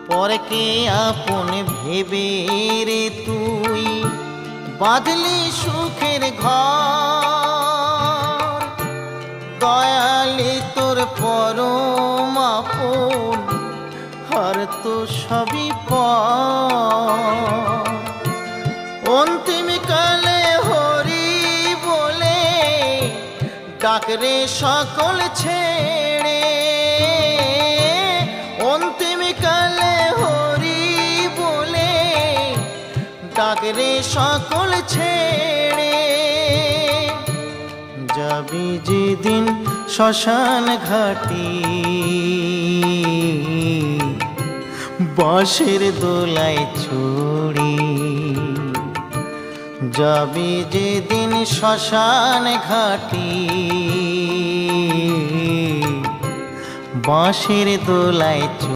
পরকে আপন ভেবে রে তুই বাঁধলি সুখের ঘর। দয়ালি তোর পরম আপন আর তো সবই পর। অন্তিম কালে হরি বলে ডাকরে সকল ছেড়ে। অন্তিম কালে হরি বলে ডাকরে সকল ছেড়ে। যাবি যেদিন শ্মশান ঘাটি বাঁশের দোলায় ছড়ি। যাবি যেদিন শ্মশান ঘাটি বাঁশের দোলায়